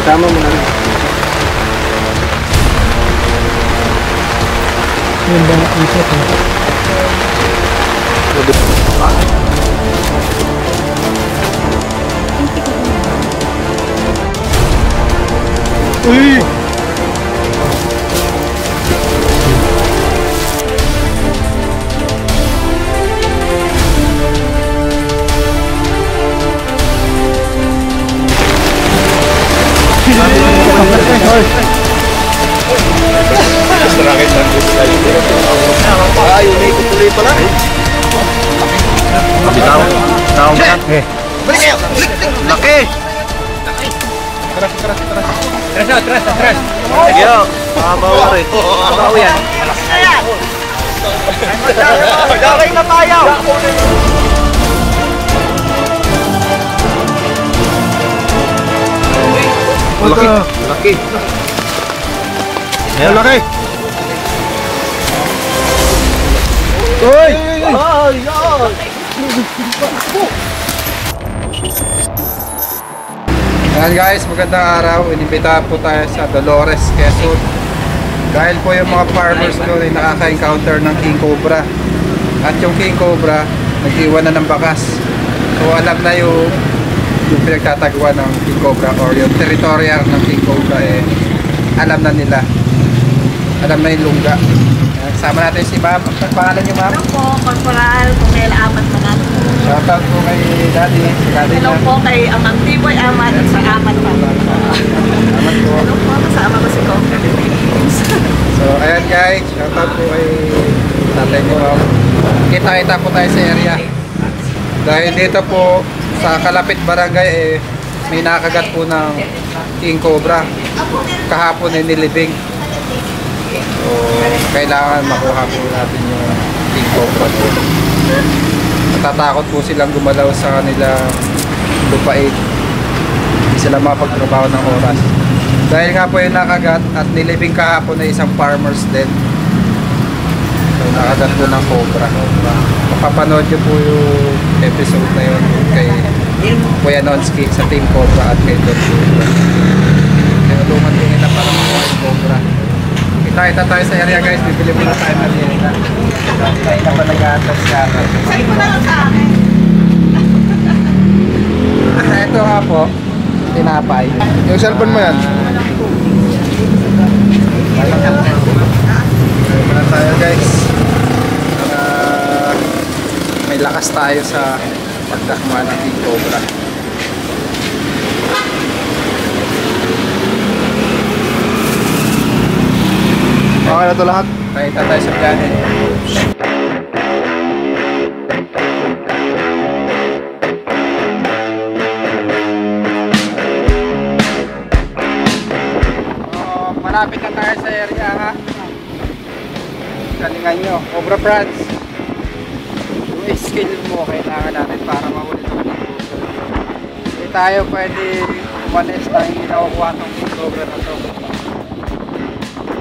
Tama mo na rin. Yun ba naisip eh. Uy! Ay, umikot tuloy pala. Taong eh. Balik kayo! Laki! Atras. Yo, mabawa rin. Mabawa yan. Gawin na tayo! Laki. Laki. Uy! Ayan guys, magandang araw. Inimbitahan po tayo sa Dolores, Quezon. Dahil po yung mga farmers doon ay nakaka-encounter ng King Cobra. At yung King Cobra, nag-iwan na ng bakas. So alam na yung pinagtataguan ng King Cobra or yung territorial ng King Cobra eh, alam na nila. Alam na yung lungga. Kasama natin si Ma'am. Ang pangalan niyo, Ma'am? Hello po, Corporal Pumela Amat Manan. Shoutout po kay Daddy. Hello po kay Amang Tiboy Amat at sa Amat pa. Salamat po. Hello po, kasama ko si Coco. So, ayan guys. Shoutout po kay tatay niyo, Ma'am. Kita-kita po tayo sa area. Dahil dito po sa Kalapit Barangay eh, may nakagat po ng King Cobra. Kahapon ay nilibing. So, kailangan makuha po natin yung King Cobra po. Natatakot po silang gumalaw sa kanilang lupain. Hindi sila mapagtrabaho ng oras. Dahil nga po yung nakagat at nilibing kahapon na isang farmers din. So, nakagat po ng Cobra. Mapapanood nyo po yung episode na yun kay Kuya Nonsky sa Team Cobra at kay Don Cobra. Kaya tulungan po nila para makuha yung Cobra. Kita tayo sa area guys, bibili muna tayo na nila. Tayo na pa nag-atas yata. Sa'yo po na lang sa akin. Ito nga po, tinapay. Yung cellphone mo yan? Muna tayo guys. Para may lakas tayo sa pagdakma ng King Cobra. Okay na ito lahat? Tayo sa planet. Malapit na tayo sa area ha. Galingan nyo, Cobra France. Yung skill mo kailangan natin para mahuli ito. Hindi tayo pwede umalis na hindi nakukuha itong Cobra na ito.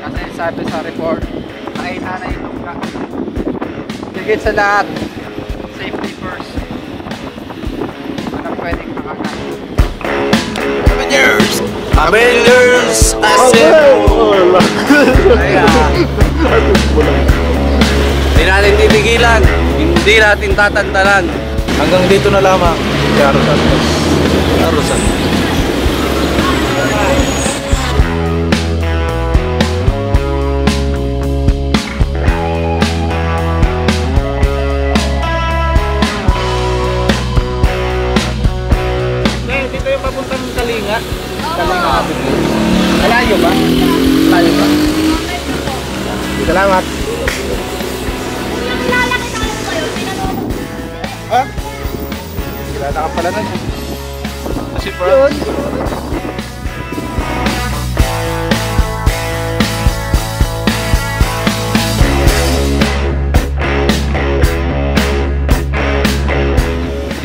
Kasi sabi sa report, nakita na yung lungga. Higit sa lahat, safety first. Anong pwedeng makakat? Avengers Assemble! Hindi natin titigilan, hindi natin tatantanan. Hanggang dito na lamang. Yaro Santos. Yaro Santos. Dito yung papuntang Kalinga. Malayo ba? Malayo ba? Salamat. Ha? Kilala ka pala nun. Kasi France.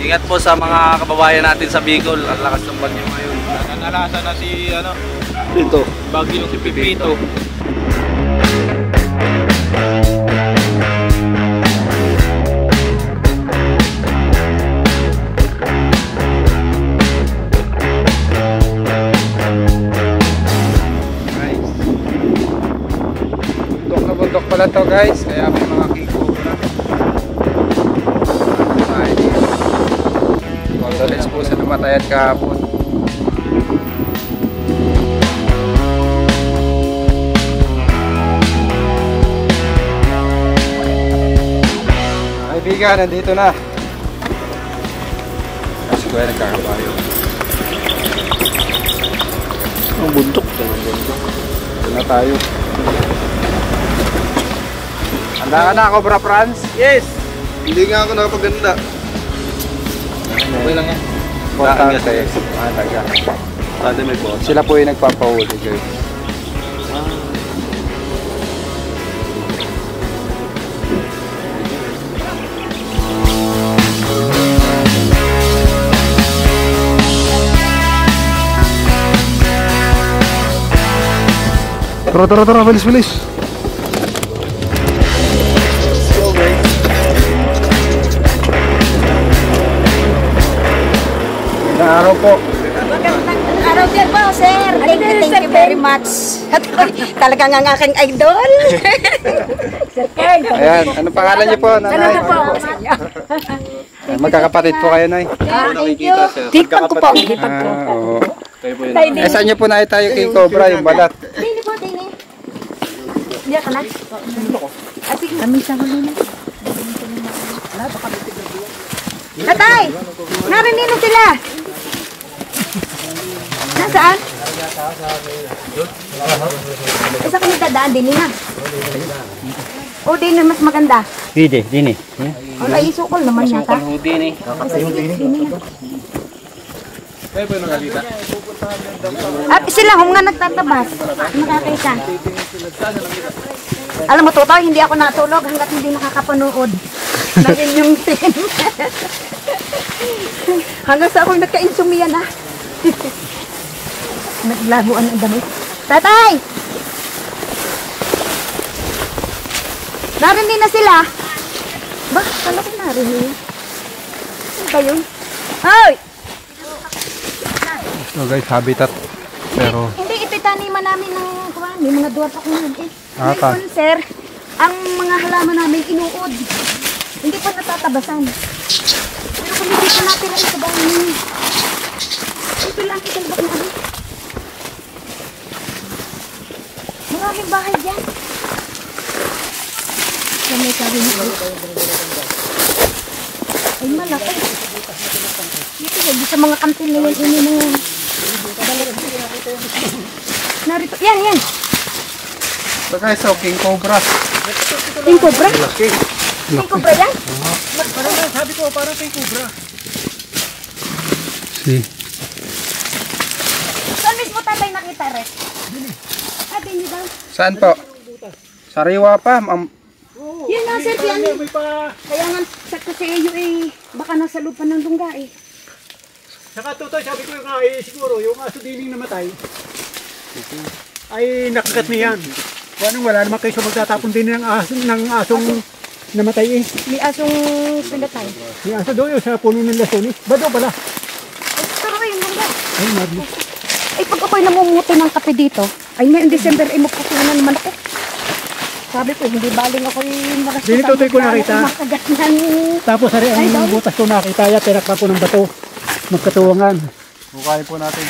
Ingat po sa mga kababayan natin sa Bicol. Ang lakas ng bagyo ngayon. Nanalasa na si Dito. Bagyo si Pipito. pala to guys, kaya may mga king cobra. Tayo dito. Condolence po sa namatayan kahapon. Kaibigan, nandito na. Kasi ko yan nagkakabayo. Ang bundok. Ito na tayo. Handa ka na, Cobra Franz? Yes! Hindi nga ako nakapaganda. Okay lang yan. Importante. Mahalaga. Dati may boss. Sila po yung nagpapahuli guys. Tara, bilis. Magandang araw po. Magandang araw din po, sir. Thank you very much. Talaga nga ang aking idol. Sir Ken. Ayan, ano pangalan niyo po? Nanay? Ano po? Magkakapatid po kayo, Nay? Thank you. Dipag ko po. Dipag ko. Oo. Kayo po yun. Eh, saan niyo po tayo king cobra, yung balat? Dini po, dini. Hindi ka na. At sige, kami sa huli na. Tatay! Narinig na sila! Nasaan? Isa kami dadaan, dini na. O, dini mas maganda. Dini. O, naisukol naman yata. Houdini. Dini na. Kayo po yung nakalita. At sila hong nga nagtatabas. Nakakita. Alam mo, Totoy, hindi ako natulog hanggat hindi nakakapanood. Naging yung team. Hanggang sa ako nagka-insomnia na. Naglaguan ang damit. Tatay! Narinig na sila. Ba, talaga narinig. Ano ba yun? Ay! So guys, habitat. Pero, Hindi, ititaniman namin ng kuwan. May mga dwarf ako nun eh. Ah, ta- Ngayon, sir, ang mga halaman namin inuod. Hindi pa natatabasan. Pero kung hindi pa natin ang sabahin, ito lang ang dalbak na ano. Maraming bahay dyan. Yan may sabi nito. Ay, malaki. Dito, hindi sa mga kantin na yan, ini na yan. Narito, yan. so guys, so king cobra. King cobra? Laki. King cobra yan? Sabi ko, parang kay Cobra. Si. Saan mismo tatay nakita, Red? Ah, dini daw. Saan po? Sariwa pa, ma'am. Yan nga, sir, yan. May pa... Kaya nga, sa kasi iyo eh, baka nasa lupa ng lungga eh. Saka Totoy, sabi ko nga siguro, yung aso dining namatay, ay nakagat niyan. Wala naman kayo magtatapon din ng asong namatay eh. May asong pinatay. Yung aso doon sa puno ng lason eh. Bado pala. Ay, pero yung lungga. Ay, madli. Ay, pag ako'y namumuti ng kape dito, ay ngayong December ay magkukunan naman ako. Sabi ko, hindi baling ako'y maras. Dini, Totoy, ko nakita. Makagat ng... Tapos ari Ay, ang doon. butas ko nakita, tinakpan ko ng bato. Magkatuwangan. Bukayin po natin.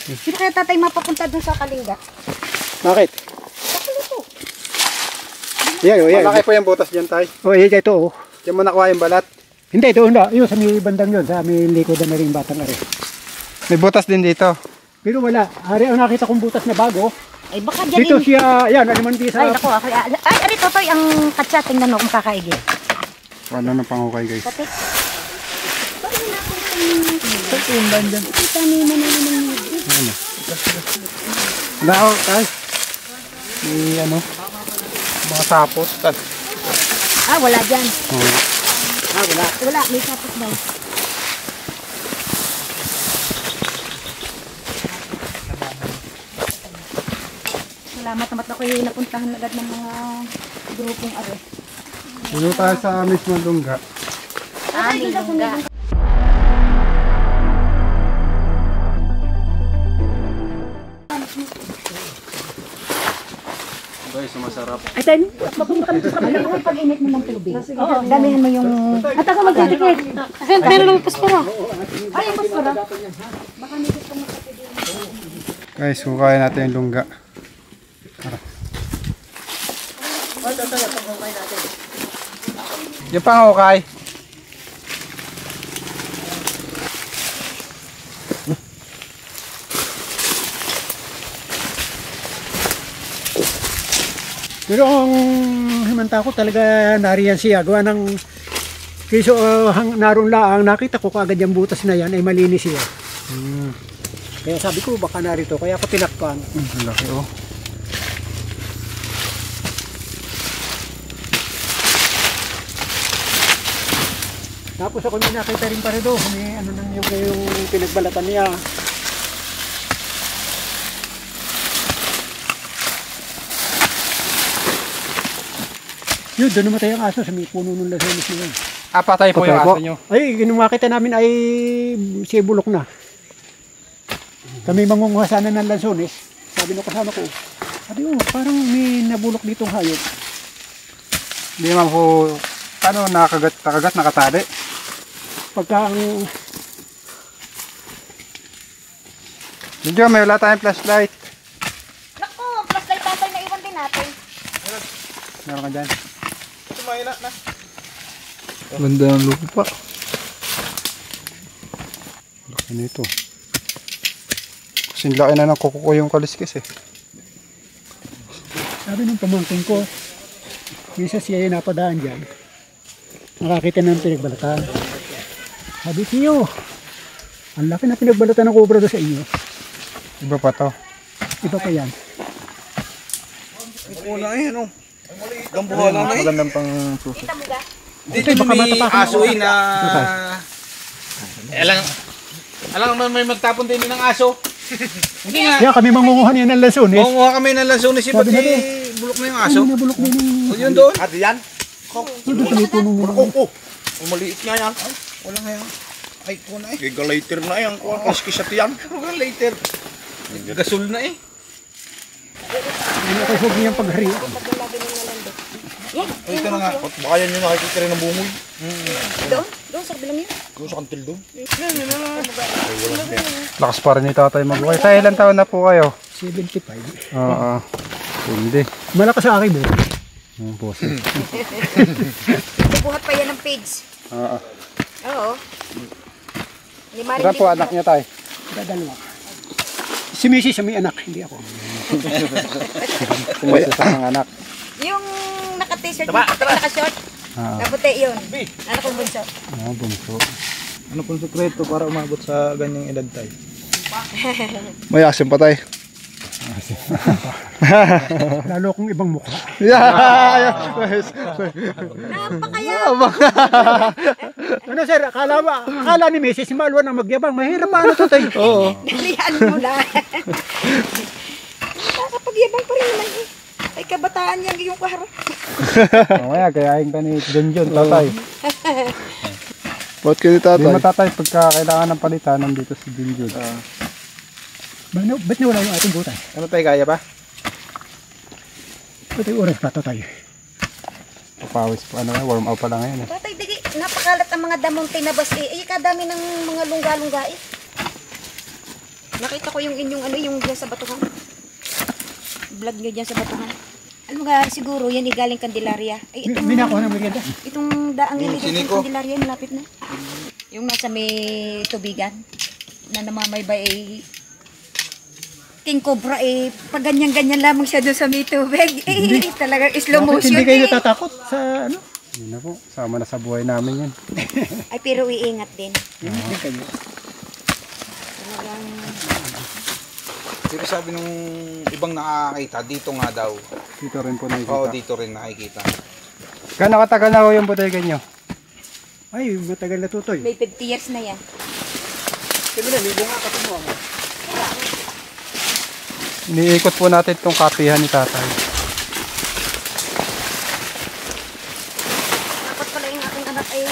Sino kaya tatay mapapunta dun sa Kalinga? Bakit? Pakulo. Yan. Malaki po yung butas dyan, tay. O, ito. Oh. Diyan mo nakuha yung balat. Hindi, doon na. Yun, sa may bandang yun. Sa may likod na rin batang ari. May butas din dito. Pero wala. Ari ang nakita kong butas na bago. Ay, baka dyan Dito siya, yan, ano man di Ay, sa... naku, ako. Ay, ari, Totoy, ang katsa. Tingnan mo kung kakaigi. Wala na pangukay guys. Pati. Ito yung bandang. Taniman na naman yun. Nao, tay. May ano, mga sapos. Ah, wala dyan. Oh. Wala, may sapos daw. Salamat naman ako yung napuntahan agad ng mga grupong are. Dito tayo sa mismo lungga. Ah, lingga. Guys, masarap. Ay, tayo, papunta kami sa kabila. Yung pag-init mo ng tubig. Damihan mo yung... At ako magtitikit. Meron ng paspara. Ay, yung paspara. Baka may gusto mo sa Guys, hukayin natin yung lungga. Tara. Yung pang-hukay. Pero ang himanta ko talaga nariyan siya. Gawa ng kiso naroon laang nakita ko kaagad yung butas na yan ay malinis siya. Kaya sabi ko baka narito. Kaya ako tinakpan. Ang laki oh. Tapos ako may nakita rin pa rin doon. May ano nang yung pinagbalatan niya. Yun, doon namatay ang aso sa may puno ng lasones na yun. Patay po yung aso nyo. Ay, ginumakita namin ay si bulok na. Kami mangunguha sana ng lansones. Sabi nung kasama ko, sabi ko, parang may nabulok ditong hayop. Hindi naman po, paano nakagat, nakatali? Pagka ang... Medyo may wala tayong flashlight. Naku, plus light tatay na iwan din natin. Meron ka dyan. Ganda ng lupa. Laki nito. Kasing laki na ng kuko yung kaliskis eh. Sabi ng pamangkin ko, minsan siya yung napadaan dyan. Nakakita ng pinagbalatan. Sabi tiyo, ang laki na pinagbalatan ng cobra doon sa inyo. Iba pa to. Iba pa yan. Magandang pang suso. Kita mo ga? Dito may Aso na... Alam naman may magtapon din ng aso. Hindi nga. Kaya kami mangunguha niya ng lansones. Mangunguha kami ng lansones Sabi pati natin, bulok na yung aso. Ay, nabulok din yung... O yun doon. At yan? Doon sa may punong mo. Maliit nga yan. Ay, wala nga yan. Ay, ko na eh. Gigalater na yan. Kaskisat yan. Gigalater. Gasol na eh. Hindi ako huwag niyang paghari. Ay, ito na nga. Baka yan yung nakikita rin ng bungoy. Doon? Doon sa kabilang yun? Doon sa kantil doon. Lakas pa rin ni tatay mabuhay. Tayo ilang taon na po kayo? 75. Oo. Hindi. Malakas sa akin mo. Ang boses. Buhat pa yan ng pigs. Oo. Oo. Hindi marin Ilan po anak niya tayo? Dadalawa. Si Mrs. may anak, hindi ako. Sumisa sa mga anak. Yung naka-t-shirt, naka-short. Ah. Naputi yun. Ano kong bunso? Bunso. Ano pong sekreto para umabot sa ganyang edad tayo? May asim pa tayo. Lalo akong ibang mukha. Napakaya. Ano sir, akala ni Mrs. Malwa na magyabang. Mahirap pa ano to tayo. Oo. Dalihan mo lang. Nakakapagyabang pa rin naman eh. Ay kabataan yan yung kaharap. Mamaya, kayahin ka ni John tatay. Ba't kayo Hindi mo tatay, pagka kailangan ng palitan, nandito si John. Ba't nawala yung ating butas? Ano tayo, kaya pa? Ba't yung oras pa to tayo? Papawis pa, warm up pa lang ngayon. Tatay, digi, napakalat ang mga damong tinabas eh. Ay, kadami ng mga lungga-lungga eh. Nakita ko yung inyong ano, yung dyan sa batuhan. Vlog nyo dyan sa batuhan. Ano nga, siguro yan galing Candelaria. Ay, itong, Binakuha ng merienda. itong daang Yung nilito siniko. ng Candelaria, malapit na. Yung nasa may tubigan na namamaybay ay King Cobra eh, pag ganyan-ganyan lamang siya doon sa may tubig. Eh, talagang slow Bakit motion hindi kayo eh. natatakot sa ano? Yun na po, sama na sa buhay namin yan. Ay, pero iingat din. Hindi kayo. Talagang, Pero sabi nung ibang nakakita, dito nga daw. Dito rin po nakikita. Oo, dito rin nakikita. Gano'ng katagal na ho yung bodega nyo? Ay, matagal na tutoy. may 50 years na yan. Sabi na, may bunga kasi mo. Iniikot po natin itong kapihan ni tatay. Dapat pala yung aking anak ay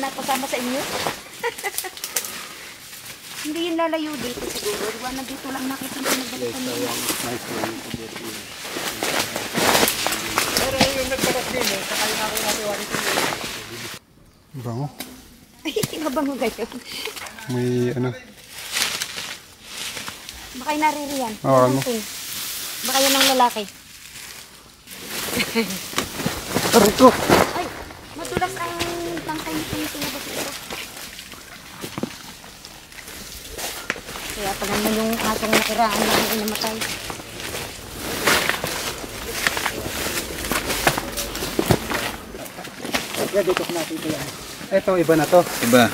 napasama sa inyo. Hindi yun lalayo dito siguro. Diba, nandito lang nakita ko nagbalikan nila. yung nagtabas din eh, saka yung ako natiwari ko. Bango. Ay, mabango kayo. May ano. Baka yung naririyan. Oo, ano? Baka yan ang lalaki. Aray ko. Ay, madulas ang tangkay nito yung tinabas ito. Kaya pala naman yung asong nakiraan na ang inamatay. Kaya dito ko natin ito yan. Ito, iba na to. Iba.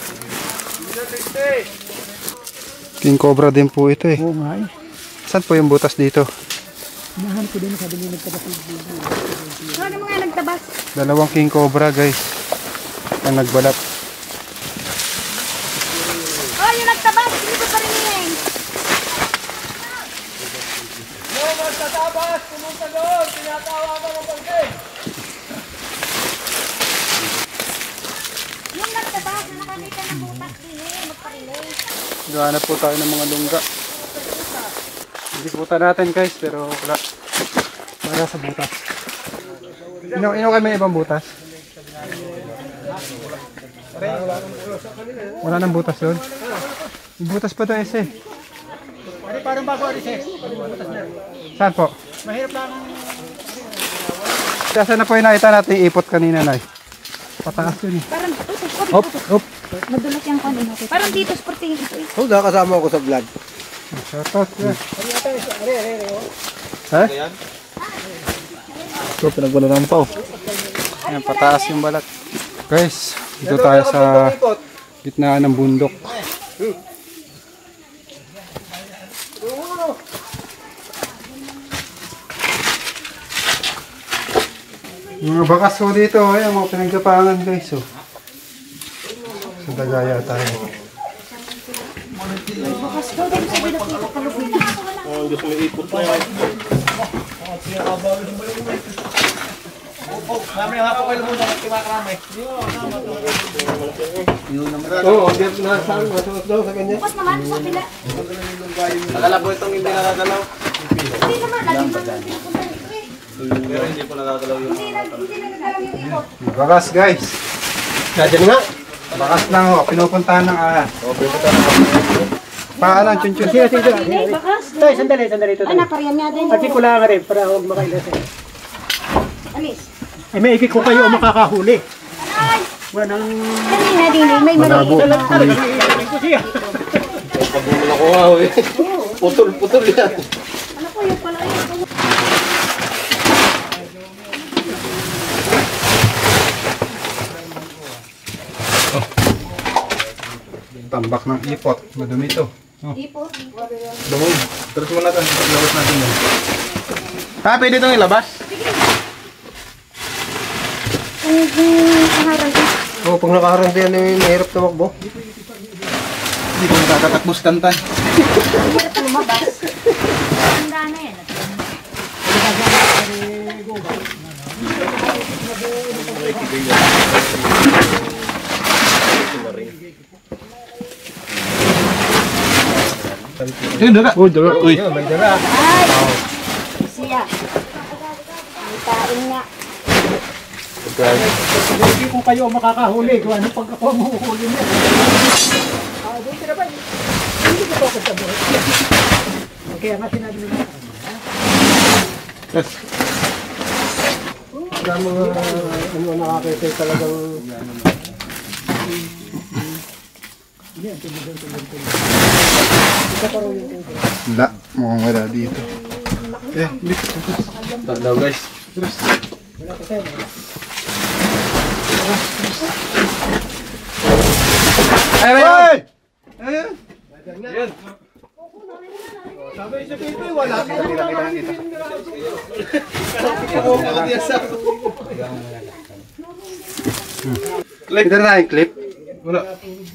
King Cobra din po ito eh. Oo nga eh. Saan po yung butas dito? Hinahanap ko din, sabi niya nagtabas ng video. Ano mga nagtabas? Dalawang King Cobra guys. Ang nagbalat. Oh, yung nagtabas! Hindi ko pa rin yun. Yung nagtabas na nakakita ng butas din eh. Magparilay. Gahanap po tayo ng mga lungga. Disputa natin guys, pero wala. Wala sa butas. Ino kayo may ibang butas? Wala nang butas yun. May butas pa doon eh. Parang bago alis eh. Butas na. Saan po? Mahirap lang. Saan na po yung nakita natin yung ipot kanina na pataas yun eh. Parang, Hop, hop. madulas yung kanin natin. Parang dito sporting ito eh. Oh, nakasama ako sa vlog. Shoutout. Are, Ha? Ito, pinagwalanan pa oh. Ayan, pataas yung balat. Guys, dito tayo sa gitnaan ng bundok. Mga bakas ko dito, ay mga pinagkapangan guys. Oh. Sa dagaya tayo. Bakas daw din sabi na kita kalubin. Gusto mo ipot na yan. Oo, hindi na saan, masuot daw sa kanya. Bukas naman sa bila. Akala po itong hindi nakagalaw. Hindi naman, lagi naman pinupunta nito eh. Pero hindi po nakagalaw yung Hindi nagdalaw yung ipot. Bakas guys. Diyan nga. Bakas lang ho, pinupuntahan ng ahas. Paalang chun-chun. sige, sige. Hindi, bakas. Tay, sandali ito. Ay, napariyam niya din. At ko lang rin para huwag makailas eh. Alis. Ay, may ikik ko kayo o makakahuli. Ay! Walang... Kanina din, may Malabo. maliit na. Talagang iikik ko siya. pagbulo na ko nga eh. Putol-putol yan. Ano po yung pala yun? Tambak ng ipot. Madumi ito. Ipot. Dumog. Terus mo natin. Paglabas natin yan. Pwede itong ilabas? Ang harang ko. Oo, pag nakaharang yan, mahirap tumakbo. Hindi ko nakakatakbos kantan. Hirap lumabas. Handa na yan. Yun, daga. Oh, daga. Uy. May daga. Ay! Siya. May taon nga. Hindi ko kayo o makakahuli. Kung ano pag ako mahuhuli niya. Buti na ba? Hindi ko ako sa buhay. Kaya nga sinabi nila. Wala mga ano nakakita talagang Wala. Mukhang wala dito. Eh, dito. tanda guys. Ay, ay! Ayun! Clip. Kita na yung clip. Wala.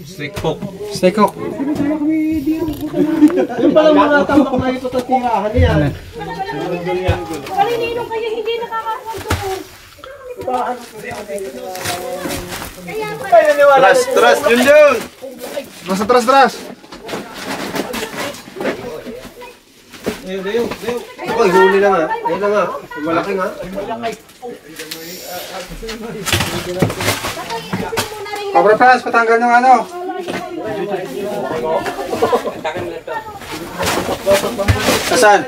Snake hook. Snake hook. Yung pala mga tambak na ito sa tirahan niya. Wala ninong kayo, hindi nakakakwento ko. Tras, yun. Nasa tras. Ayun. Ay, huli na nga. Ayun na nga. Malaki nga. Cobra Franz, patanggal ng ano. Asan?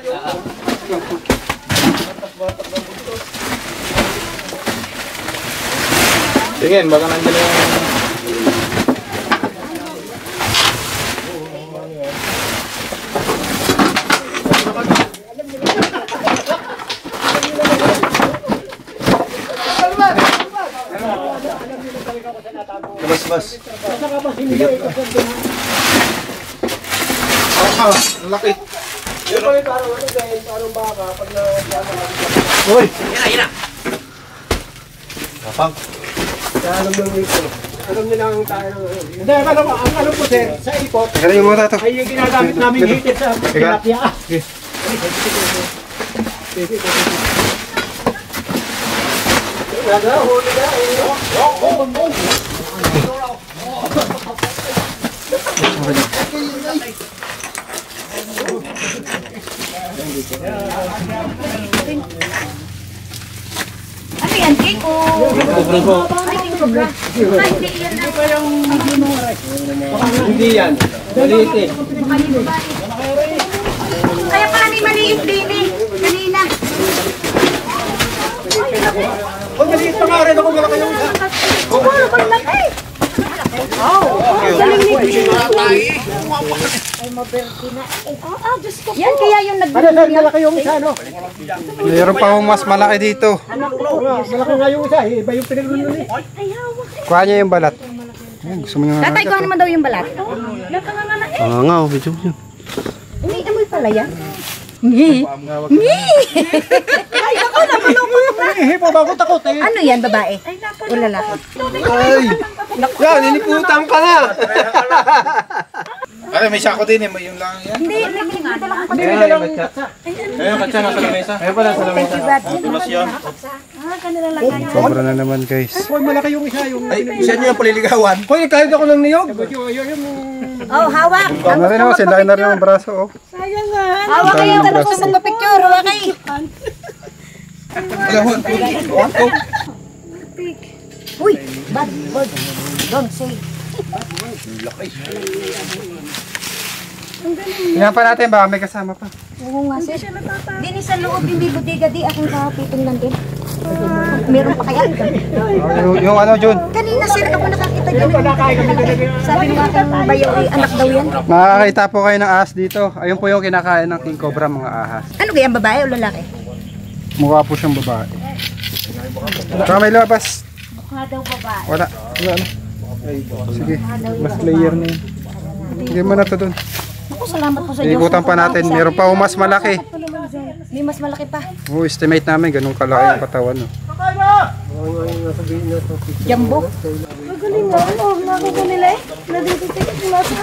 Tingin, baka nandiyan na yung... Bas. Ah, laki. Uy! Kapag. Alam nila ang tayo. Hindi, alam po sir, sa ipot, Tanggalin mo muna ito. ay yung ginagamit namin heater sa tilapia. Ano yan, cake o? King cobra. Hindi yan na. Hindi yan. Maliit eh. Kaya pala may maliit din eh. Kanina. Oh, maliit pa nga rin ako malaki yung isa. Oo, malaki. Ay, maberti na. Diyos ko po. Yan kaya yung Ano sir, malaki yung isa, no? Mayroon pa akong mas malaki dito. Malaki nga yung isa, iba yung pinaglulo eh. Kuha niya yung balat. Ayan, gusto mo yung Tatay, kuha naman daw yung balat. Nga, video mo yun. May amoy pala yan. Ngi. Ngi. Ay, ako na malupot na. Hipo ba ako takot eh? Ano yan, babae? O lalaki? Ay! Yan, niliputan ka na! Ay, may sako din eh. May yung lang yan. Hindi, may dala ko pa. Ayun, katsa, nasa lamesa. Ayun pala, sa lamesa. Tulas yan. Kanila lang yan. Sobra na naman guys. Hoy, malaki yung isa, yung... Ay, siya niyo yung paliligawan. Hoy, kahit ako ng niyog. Yung... Oh, hawak. Ano rin ako, sila na rin ang braso. Oh. Hawak kayo, dala ko sa picture. Hawak kayo. Alahon. Uy, bad word. Don't say. Tingnan pa natin, baka may kasama pa. Oo nga, sis. Dini sa loob, hindi budiga di. Aking kakapitong lang din. Meron pa kaya? Oh, yung ano, Jun? Kanina sila ako nakakita dyan. Sabi ng aking bayaw ay anak daw yan. Makakakita po kayo ng ahas dito. Ayun po yung kinakain ng king cobra, mga ahas. Ano kaya, babae o lalaki? Mukha po siyang babae. Baka may labas. Mukha daw babae. Wala. Wala ano. Sige, mas layer na yun. Sige mo na to dun. Ako, salamat po sa Diyos. Ikutan pa natin. Meron pa mas malaki. May mas malaki pa. Estimate namin, ganun kalaki yung katawan. No? Jumbo. Magaling nga. Ano? Nakaka nila eh. Nadititik ang lasa.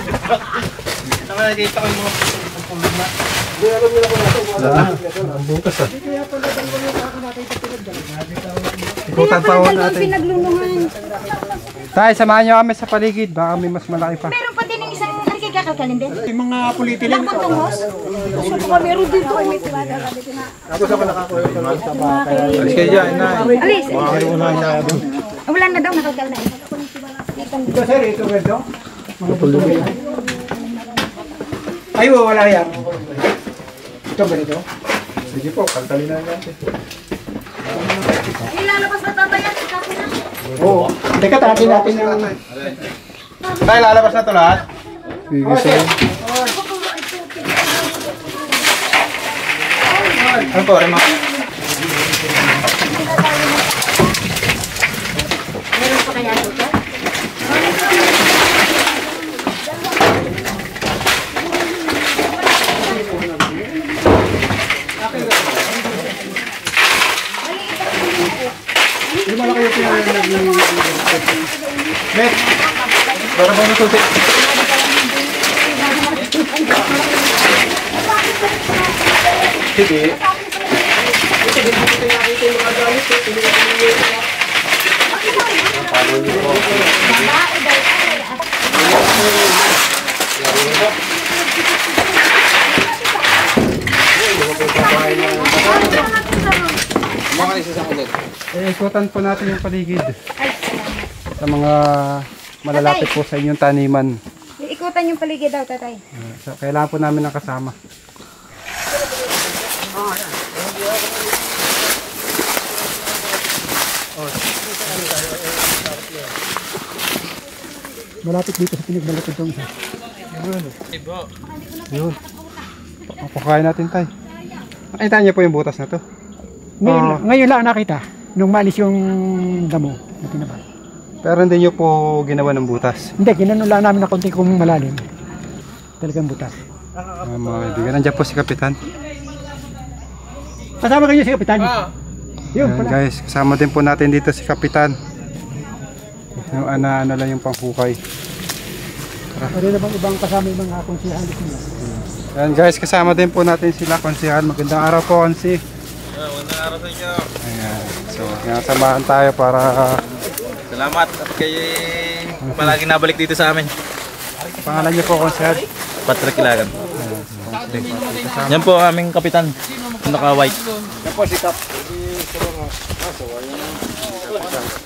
Nakakita ko yung mga pulog na. Ang bukas ah. Ikutan pa ho Doon natin. pinaglulungan. Tay, samahan nyo kami sa paligid. Baka may mas malaki pa. Meron pa din yung isang nagkikakalkalin din. Yung mga politilan. Ilang tungos? Gusto ko meron dito. May tiwada ka dito na. Alis kayo dyan, na. Alis. Wala na daw. Nakagal na. Ito sir, ito ito. Mga pulubi. Ay, wala yan. Ito ba ito? Sige po, kantalin na natin. Ilalabas na tabayan. Ikaw na. Oo. Teka, tatin natin yung... Tay, lalabas na to lahat. Sige, sir. Ano po, Rema? Meron pa kaya dito? Yung malaki yung pinag-naging... Bet, para ba masuti? Sige. Eh, ikutan po natin yung paligid Ay, salamat. sa mga malalapit po sa inyong taniman. Ikutan yung paligid daw, tatay. So, kailangan po namin ng kasama. Malapit dito sa pinagbalakad itong isa. Yun. Pakain natin tayo. Nakita niyo po yung butas na to. Ngayon lang nakita. Nung malis yung damo na tinaba. Pero hindi niyo po ginawa ng butas. Hindi, ginano lang namin na konti kung malalim. Talagang butas. Mga kaibigan, nandiyan po si Kapitan. Kasama kayo si Kapitan. Yun Ayan, pala. guys, kasama din po natin dito si Kapitan. Yung ano lang yung pangkukay. Pwede na bang ibang kasama yung mga konsihalis nila? Ayan guys, kasama din po natin sila, Konsihal. Magandang araw po, Konsi. Magandang araw sa inyo. Ayan. So, samahan tayo para... Salamat at kayo palagi nabalik dito sa amin. Pangalan niyo po, Konsihal? Patrick Ilagan. Yan po ang aming kapitan. Naka-white.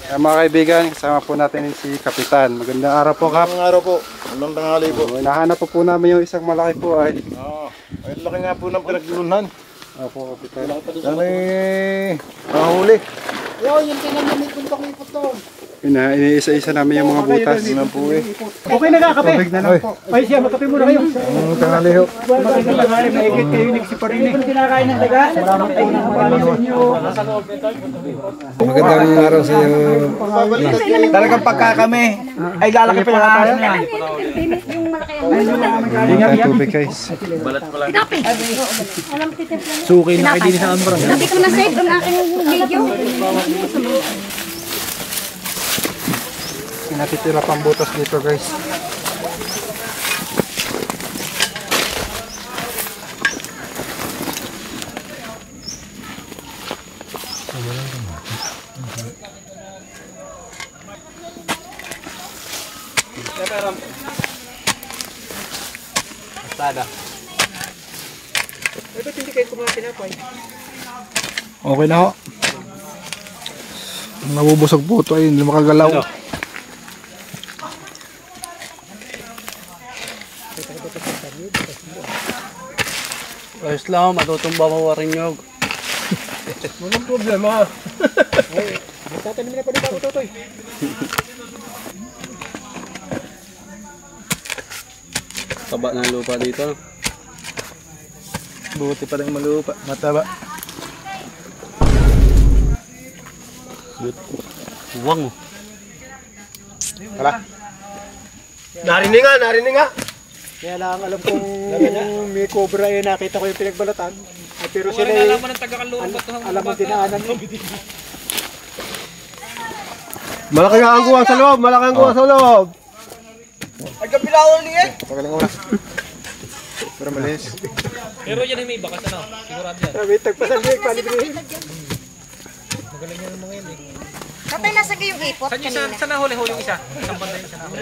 Ayan, mga kaibigan, kasama po natin si Kapitan. Magandang araw po, Kap. Magandang araw po. Anong tanghali po? Nahanap po namin yung isang malaki po ay... Ay, laki nga po ng pinaglulunan. Opo, Kapitan. Yan ay mahuli. Iniisa-isa namin yung mga butas. Okay na nga, kape. Tubig na lang po. Ay siya, magkape muna kayo. Tanghali ho. Magandang tanghali, maigit kayo nagsiparinig. Kinakain ng daga. Salamat po ng sa inyo. Magandang araw sa iyo. Talagang pagka kami ay lalaki pa lang araw niya. Yung malaki ang Hindi tayo tubig, guys. Suki na kayo din sa ambra. Hindi ko na-save ang aking video. Natitira pang butas dito, guys. Okay na ho. Nabubusog po ito ay hindi makagalaw. Ayos lang, matutumba mo rin yung. Walang problema. Tatanim na pa rin ako, Totoy. Taba ng lupa dito. Buti pa rin malupa. Mataba. Huwag mo. Narinig nga. Kaya lang alam kong may cobra eh, nakita ko yung pinagbalatan. Pero sila eh, alam mo dinaanan mo. Malaki nga ang kuha sa loob. Malaki ang kuha sa loob. Ay, kapilawan niya. Pagaling oras. Pero malis. Pero yan ay may bakas ano, sigurado yan. Sabi, tagpasalig, palibrihin. Tatay, nasa yung ipot kanina. Saan nahuli-huli yung isa? Isang banda yung isa nahuli.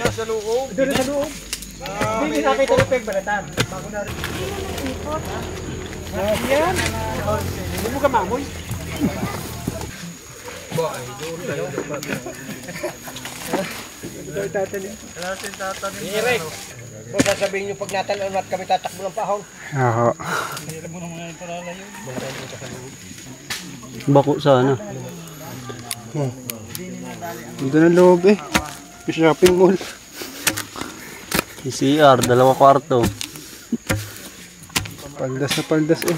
Doon sa loob. Hindi nakita yung pinagbalatan. Bago na rin. Yan. Hindi mo ka mamoy. Ito ay tatanim. Direk! Boss, sasabihin nyo pag natalaw at kami tatakbo ng pahon. Oo. Bako sana. Dito na loob eh. Shopping mall. CR, 2 kwarto. Paldas na paldas eh.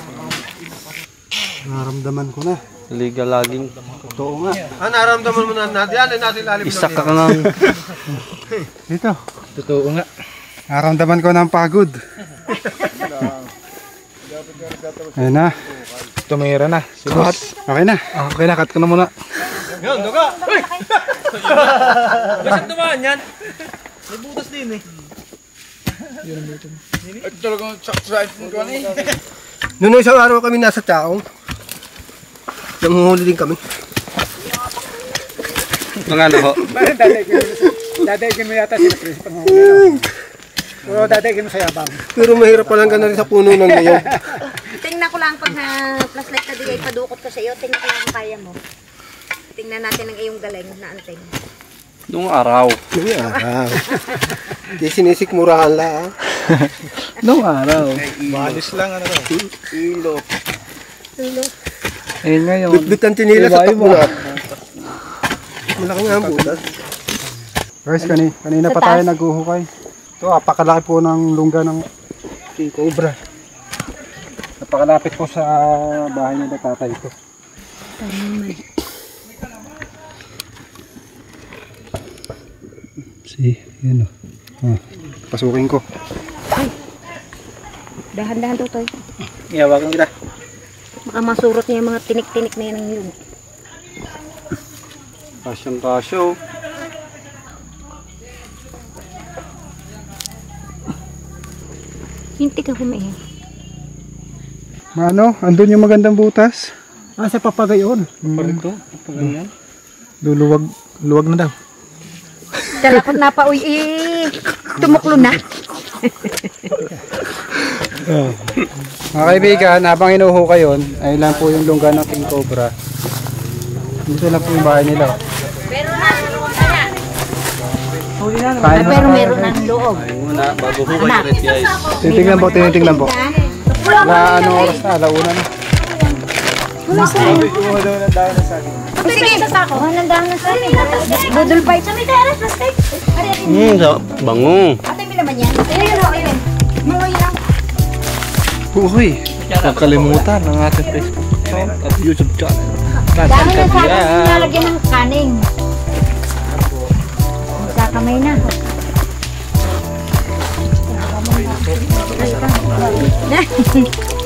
Naramdaman ko na. Legal laging. Totoo nga. Naramdaman mo na natin. Yan ay natin lalim Isa ka nga. Dito. Totoo nga. Naramdaman ko ng pagod. Ayun na. Tumira na. Boss, okay na. Okay na, cut ko na muna. Yan, duga! Basang dumaan yan. May butas din eh. At talagang saksain ko na eh. Noong isang araw kami nasa taong, nanguhuli din kami. Mga ano ho? Dadaigin mo yata sila, Chris. Panghuli. Pero dadaigin mo sa yabang. Pero mahirap pa lang ka na rin sa puno ng ngayon. Tingnan ko lang pag na flashlight na digay padukot ko sa iyo. Tingnan ko lang kung kaya mo. Tingnan natin ang iyong galing na anting. Nung araw. Di sinisikmurahan lang. Nung araw. Balis lang ano. Ilo. Eh ngayon. Bitbit ang tinila sa takbo na. Malaki nga ang butas. Guys, kanina Sa pa tayo taas. naghuhukay. Ito, apakalaki po ng lungga ng king cobra. Napakalapit po sa bahay ng tatay ko. See, yun o. Pasukin ko. Dahan-dahan to, Toy. Iyawagan kita. Baka masurot niya yung mga tinik-tinik na yan ng yun. Kasyong-kasyo. Hinti ka kumain. Ano? Andun yung magandang butas. Sa papagayon. Parito? Luwag na daw. Kalapag na pa, uy, tumuklo na. Mga kaibigan, habang inuhukay yun, ayun lang po yung lungga ng king cobra. Dito lang po yung bahay nila. Pero meron ng loob. Muna, bago ko kayo rin guys. Tinitingnan po. Na anong oras na? Alauna na. Sige, sasako. Nandahan na sa amin. Budol bite. Sa may teres, plastic. Bango. Ate, may naman yan. Ayun. Mangoy lang. Uy, huwag kalimutan ang ating Facebook account at YouTube channel. Dahil na sa akin nalagyan ng kaning. Magkakamay na.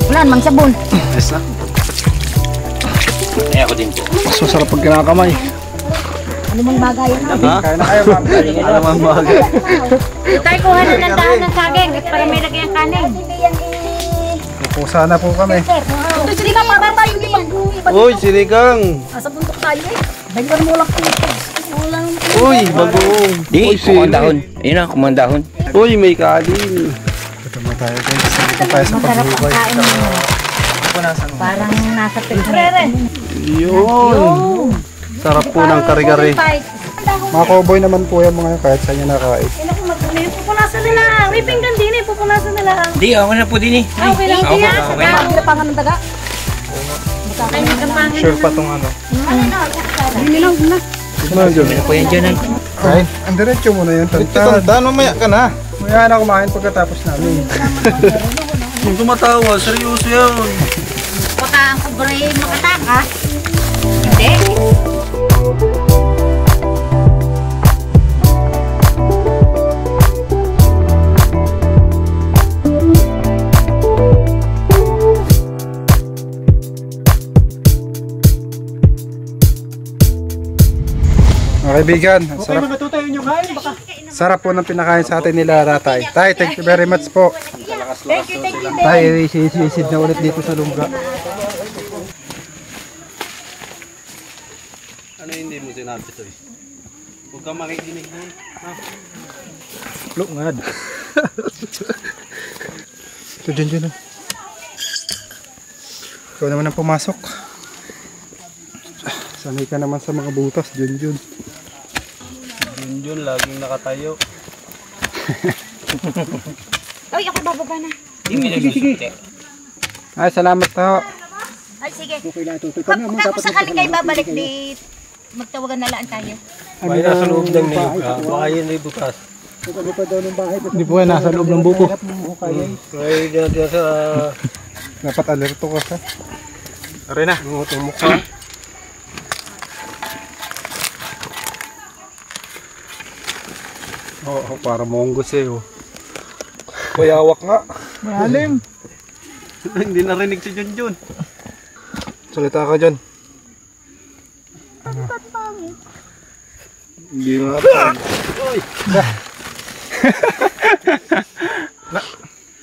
Wala namang sabon. Yes lang. Eh ako din po. So sarap pag kinakamay. Ano mang bagay yan? Ha? Kaya na kayo, ma'am. Ano man bagay? Tayo kuha na ng dahon ng saging at para may lagyan ng kaning. Pupusa na po kami. Ito sige ka, mababa yung limang. Uy, sinigang. Nasa bundok tayo eh. Banggan mo lang dito. Walang Uy, bagoong. Di, kumandahon. Ayun na, kumandahon. Uy, may kanin. Ito na tayo guys. Dito tayo sa masarap ang paghukay. kain mo. Parang nasa pigre. Yun. Sarap po ng kari-kari. Mga cowboy naman po yung mga kahit saan nyo nakain. Pupunasan nila. May pinggan din eh. Pupunasan nila. Di, ako na po din eh. Okay lang Okay, yan. okay. Saka pangan ng daga. Sure pa tong ano. Ano dyan? Ano po yan dyan ay? Ay, ang diretso muna yun. Tandaan, mamaya ka na. Mamaya na kumain pagkatapos namin. Kung tumatawa, seryoso yan. baka ang kubre makataka. Hindi. Mga kaibigan, Okay mga tutay, yun yung kain. Baka sarap po ng pinakain sa atin nila Ratay. Tay, thank you very much po. Thank you. Tay, sisid na ulit dito sa lungga. Ano hindi mo sinabi ito eh? Huwag ka makikinig doon. Lungad. Ito dyan. Ikaw naman ang pumasok. Sanay ka naman sa mga butas, dyan. Yun, laging nakatayo. Uy, ako bababa na. Sige. Ay, salamat po. Ay, sige. okay lang tutoy. Kami naman Kung dapat sakaling kayo babalik, di magtawagan na lang tayo. May nasa loob ng niyog ka. Baka yun ay bukas. Ano pa daw ng bahay? Hindi po yan, nasa loob ng buko. Kaya dyan sa... Dapat alerto ka sa. Aray na. Tumok ka. Oo, para monggos eh. Bayawak nga. Malalim. Hindi narinig si Junjun. Salita ka dyan. Hindi nga.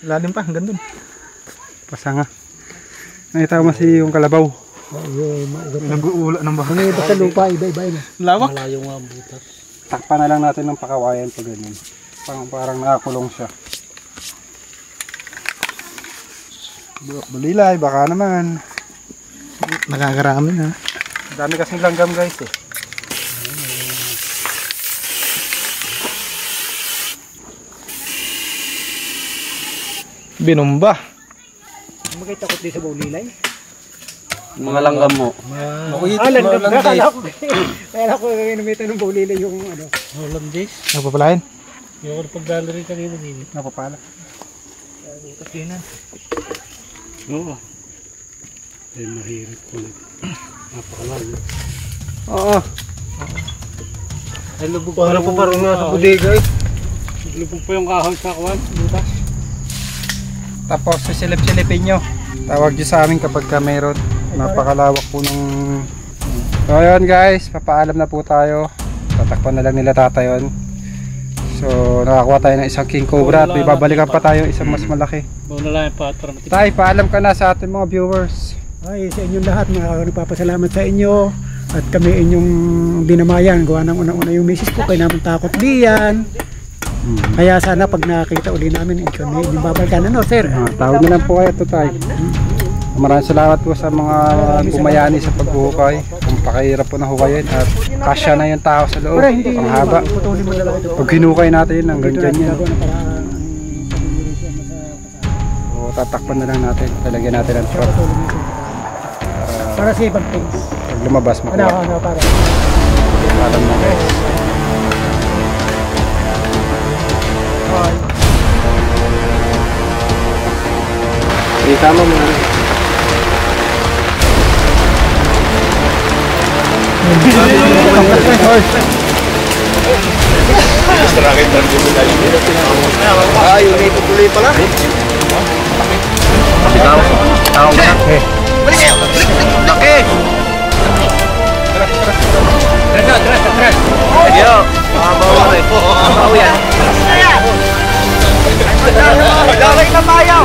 Lalim pa, hanggang dun. Pasanga. Nakita ko kasi yung kalabaw. Nag-uula ng bahay. Ano yung basta lupa, iba-iba yun. Lawak. Malayo nga butas. Takpan na lang natin ng pakawayan pag ganyan. Parang nakakulong siya. Balilay, baka naman. Nakakarami na. Dami kasing langgam guys eh. Binumba. Makita ko dito sa Baulilay. Mga langgam mo. Langgam na. Kala ko inumitan ng Baulilay yung ano. Napapalain? Yung pagdalo rin kanina din. Napapala. Oo. Ay mahirap ko. Napakalayo. Oo. Ay lubog Para po parang nasa bodega eh. Lubog po yung kahoy sa kuwan. Butas. Tapos sisilip-silipin nyo. Tawag nyo sa amin kapag ka mayroon. Napakalawak po ng... So ayun guys, papaalam na po tayo. Tatakpan na lang nila tatayon. So nakakuha tayo ng isang king cobra at may babalikan pa tayo isang mas malaki. Tay, paalam ka na sa ating mga viewers. Ay, sa inyong lahat, nagpapasalamat sa inyo. At kami inyong dinamayan. Gawa ng unang-una yung misis ko. Kaya naman takot diyan. Kaya sana pag nakakita uli namin, kami inyong babalikan. Ano, sir? Tawag na lang po kayo ito tay. Maraming salamat po sa mga bumayani sa pagbuhukay. Kung pakahirap po na hukayin at kasya na yung tao sa loob. Pero hindi Ang haba. putulin mo talaga ito. Pag hinukay natin yun, hanggang dyan yun. Gagawa na So tatakpan na lang natin. Lalagyan natin ng truck. para sa ibang things. Pag lumabas Ano, makuha. para. Alam mo guys. Kita mo mo. Ay, yun ito tuloy pala. Tao na. Laki! Yo, mabaw eh. Mabaw yan. Dali na tayo!